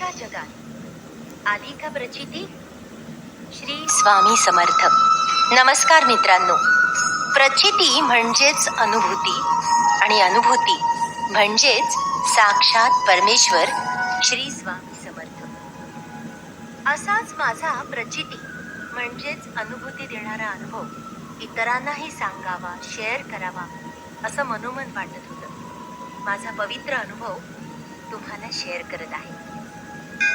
स्वप्नांच्या जगात आली का प्रचिती? श्री स्वामी समर्थ. नमस्कार मित्रांनो. प्रचिती म्हणजेच अनुभूती आणि अनुभूती म्हणजेच साक्षात परमेश्वर श्री स्वामी समर्थ. असाच माझा प्रचिती म्हणजेच अनुभूती देणारा अनुभव इतरांनाही सांगावा, शेअर करावा असं मनोमन वाटत होतं. माझा पवित्र अनुभव तुम्हाला शेअर करत आहे.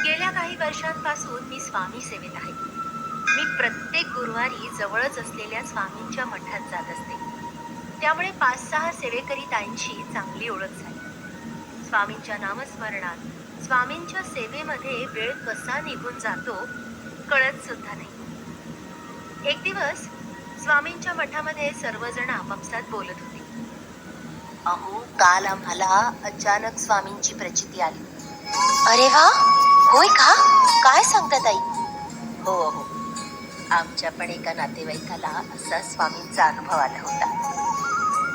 गेल्या काही वर्षांपासून मी स्वामी सेवेत आहे. मी प्रत्येक गुरुवारी जवळच असलेल्या स्वामींच्या मठात जात असते. त्यामुळे 5-6 सेवेकरी ताईंशी चांगली ओळख झाली. स्वामींच्या नामस्मरणात, स्वामींच्या सेवेमध्ये वेळ कसा निघून जातो कळत सुद्धा नाही. एक दिवस स्वामींच्या मठामध्ये सर्वजण आपापसात बोलत होते. अहो, काल आम्हाला अचानक स्वामींची प्रचिती आली. अरे वा, होय का? काय सांगता ताई? हो हो, आमच्या पण एका नातेवाईकाला असा स्वामींचा अनुभव आला होता.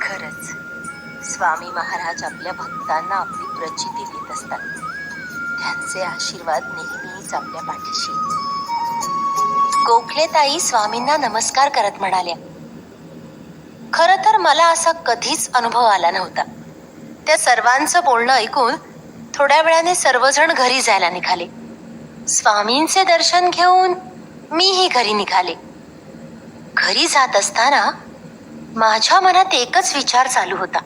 खरंच स्वामी महाराज आपल्या भक्तांना आपली प्रचिती देत असतात. त्यांचे आशीर्वाद नेहमीच आपल्या पाठीशी. गोखले ताई स्वामींना नमस्कार करत म्हणाल्या, खरं तर मला असा कधीच अनुभव आला नव्हता. त्या सर्वांचं बोलणं ऐकून थोड्या वेळाने सर्वजण घरी जायला निघाले. स्वामींचे दर्शन घेऊन मीही घरी निघाले. घरी जात असताना माझ्या मनात एकच विचार चालू होता.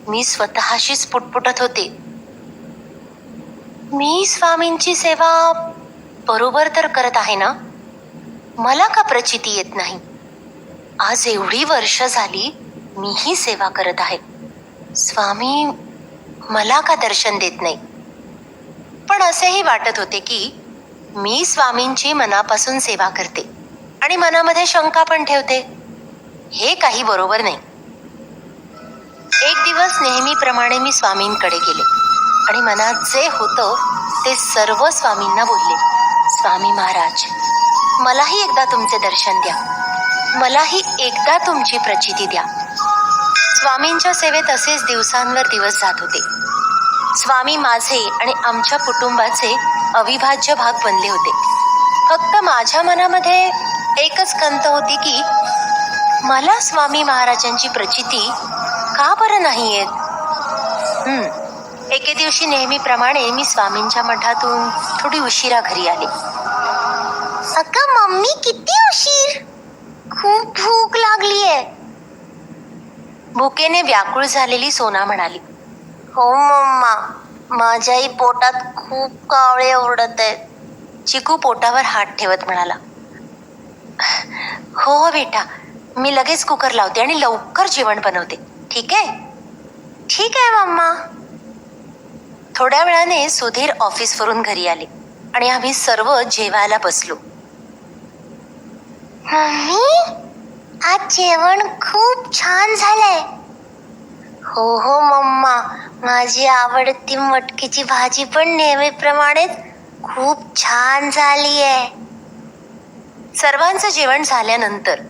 मी स्वतःशीच पुटपुटत होते, मी स्वामींची सेवा बरोबर तर करत आहे ना? मला का प्रचिती येत नाही? आज एवढी वर्ष झाली मीही सेवा करत आहे. स्वामी मला का दर्शन देत नाही? पण असेही वाटत होते की मी स्वामींची मनापासून सेवा करते आणि मनामध्ये शंका पण ठेवते. हे काही बरोबर नाही. एक दिवस नेहमीप्रमाणे मी स्वामींकडे गेले आणि मनात जे होतं ते सर्व स्वामींना बोलले. स्वामी महाराज, मलाही एकदा तुमचे दर्शन द्या. मलाही एकदा तुमची प्रचिती द्या. स्वामींच्या सेवेत असेच दिवसांवर दिवस जात होते. स्वामी माझे आणि आमच्या कुटुंबाचे अविभाज्य भाग बनले होते. फक्त माझ्या मनामध्ये एकच खंत होती की मला स्वामी महाराजांची प्रचिती का बरं नाही येत? एके दिवशी नेहमीप्रमाणे मी स्वामींच्या मठातून थोडी उशिरा घरी आले. अगं मम्मी, किती उशीर? खूप भूक लागलीये. भुकेने व्याकुळ झालेली सोना म्हणाली. हो मम्मा, माझ्याही पोटात खूप कावळे ओरडत आहेत. चिकू पोटावर हात ठेवत म्हणाला. हो हो बेटा, मी लगेच कुकर लावते आणि लवकर जेवण बनवते. ठीक आहे? ठीक आहे मम्मा. थोड्या वेळाने सुधीर ऑफिसवरून घरी आले आणि आम्ही सर्व जेवायला बसलो. मम्मी, आज जेवण खूप छान झालंय. हो हो मम्मा, माझी आवडती मटकीची भाजी पण नेहमीप्रमाणेच खूप छान झाली आहे. सर्वांचं जेवण झाल्यानंतर,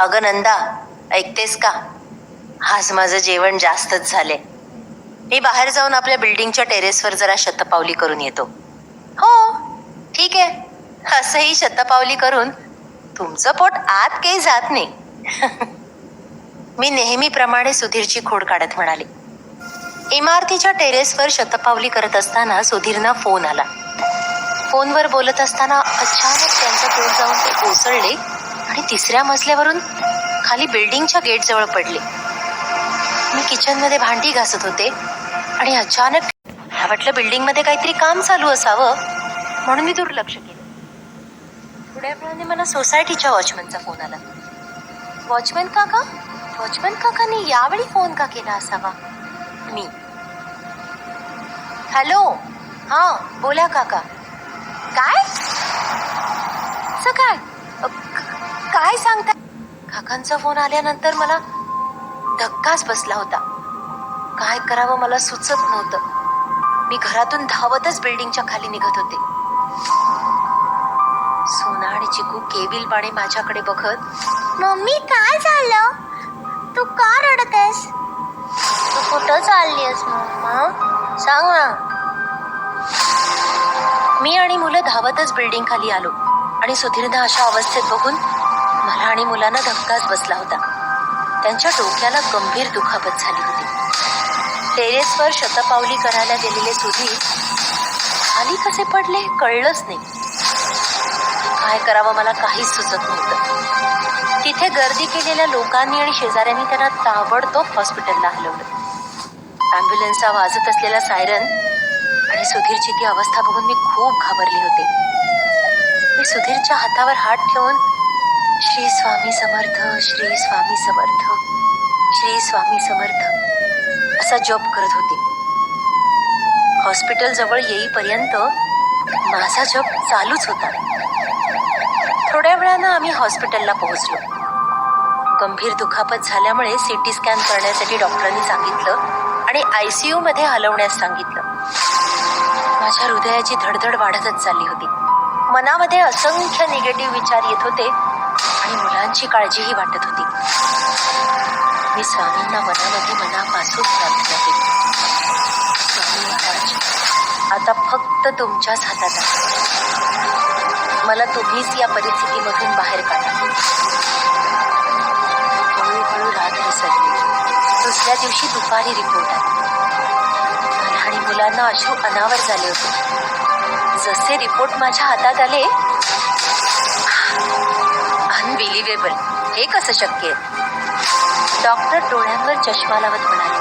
अगं नंदा, ऐकतेस का? आज माझं जेवण जास्तच झालंय. मी बाहेर जाऊन आपल्या बिल्डिंगच्या टेरेसवर जरा शतपावली करून येतो. हो ठीक आहे. असंही शतपावली करून तुमचं पोट आत काही जात नाही. मी नेहमीप्रमाणे सुधीरची खोड काढत म्हणाले. इमारतीच्या टेरेसवर शतपावली करत असताना सुधीरना फोन आला. फोनवर बोलत असताना अचानक त्यांचा तोंड जाऊन ते कोसळले आणि 3ऱ्या मजल्यावरून खाली बिल्डिंगच्या गेटजवळ पडले. मी किचनमध्ये भांडी घासत होते आणि अचानक मला वाटलं बिल्डिंगमध्ये काहीतरी काम चालू असावं, म्हणून मी दुर्लक्ष केलं. थोड्या वेळाने मला सोसायटीच्या वॉचमनचा फोन आला. वॉचमन काकांनी यावेळी फोन का केला असावा? मी, हॅलो, हा बोला काका. काय काय सांगता? काकांचा फोन आल्यानंतर मला धक्काच बसला होता. काय करावं मला सुचत नव्हतं. मी घरातून धावतच बिल्डिंगच्या खाली निघत होते. सोना आणि चिकू केविलपणे माझ्याकडे बघत, मम्मी काय झालं? तू का रडतेस? तू कुठं चाललीस मम्मा? सांग ना. मी आणि मुलं धावतच बिल्डिंग खाली आलो आणि सुधीरनं अशा अवस्थेत बघून मला आणि मुलांना धक्काच बसला होता. त्यांच्या डोक्याला गंभीर दुखापत झाली होती. टेरेसवर शतपावली करायला गेलेले सुधीर खाली कसे पडले कळलंच नाही. काय करावं मला काहीच सुचत नव्हतं. तिथे गर्दी केलेल्या लोकांनी आणि शेजाऱ्यांनी त्यांना ताबडतोब हॉस्पिटलला हलवलं. ॲम्ब्युलन्सचा वाजत असलेला सायरन आणि सुधीरची ती अवस्था बघून मी खूप घाबरले होते. मी सुधीरच्या हातावर हात ठेवून श्री स्वामी समर्थ, श्री स्वामी समर्थ, श्री स्वामी समर्थ असा जप करत होते. हॉस्पिटल जवळ येईपर्यंत माझा जप चालूच होता. थोड्या वेळानं आम्ही हॉस्पिटलला पोहोचलो. गंभीर दुखापत झाल्यामुळे सीटी स्कॅन करण्यासाठी डॉक्टरांनी सांगितलं आणि ICU मध्ये हलवण्यास सांगितलं. माझ्या हृदयाची धडधड वाढतच चालली होती. मनामध्ये असंख्य निगेटिव्ह विचार येत होते आणि मुलांची काळजीही वाटत होती. मी स्वामींना मनामध्ये मनापासून प्रार्थना केली. स्वामी महाराज, आता फक्त तुमच्याच हातात आहे. मला तुम्हीच या परिस्थितीमधून बाहेर काढा. हळूहळू रात्र सरली. दुसऱ्या दिवशी दुपारी रिपोर्ट आला. मला आणि मुलांना अश्रू अनावर झाले होते. जसे रिपोर्ट माझ्या हातात आले, अनबिलिव्हेबल, हे कसं शक्य आहे? डॉक्टर डोळ्यांवर चष्मा लावत म्हणाले,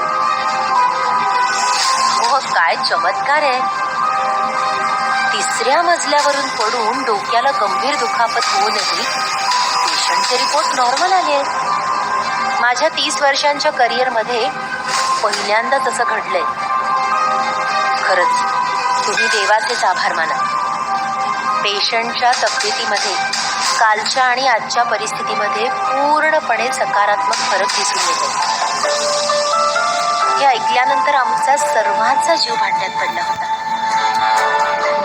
हो काय चमत्कार आहे. तिसऱ्या मजल्यावरून पडून डोक्याला गंभीर दुखापत होऊनही पेशंटचे रिपोर्ट नॉर्मल आले आहेत. माझ्या 30 वर्षांच्या करिअरमध्ये पहिल्यांदाच असं घडलंय. खरंच तुम्ही देवाचेच आभार माना. पेशंटच्या तब्येतीमध्ये कालच्या आणि आजच्या परिस्थितीमध्ये पूर्णपणे सकारात्मक फरक दिसून येतो. हे ऐकल्यानंतर आमचा सर्वांचा जीव भांड्यात पडला होता.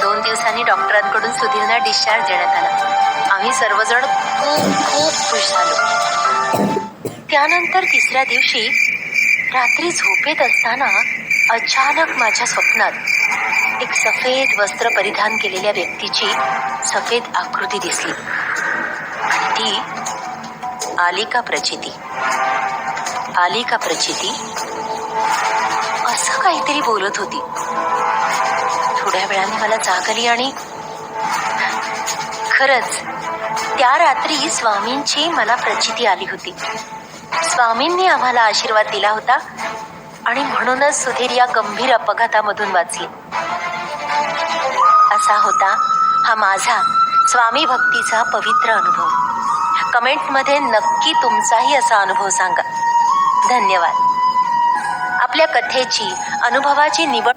2 दिवसांनी डॉक्टरांकडून सुधीरला डिस्चार्ज देण्यात आला. आम्ही सर्वजण खूप खुश झालो. त्यानंतर तिसऱ्या दिवशी रात्री झोपेत असताना अचानक माझ्या स्वप्नात एक सफेद वस्त्र परिधान केलेल्या व्यक्तीची सफेद आकृती दिसली आणि ती आलिका प्रचिती. आलिका प्रचिती असं काहीतरी बोलत होती. थोड्या वेळाने मला जाग आली आणि खरंच त्या रात्री स्वामींची मला प्रचिती आली होती. स्वामींनी आम्हाला आशीर्वाद दिला होता आणि म्हणूनच सुधीर या गंभीर अपघातामधून वाचले. असा होता हा माझा स्वामी भक्तीचा पवित्र अनुभव. कमेंटमध्ये नक्की तुमचाही असा अनुभव सांगा. धन्यवाद. आपल्या कथेची, अनुभवाची निवड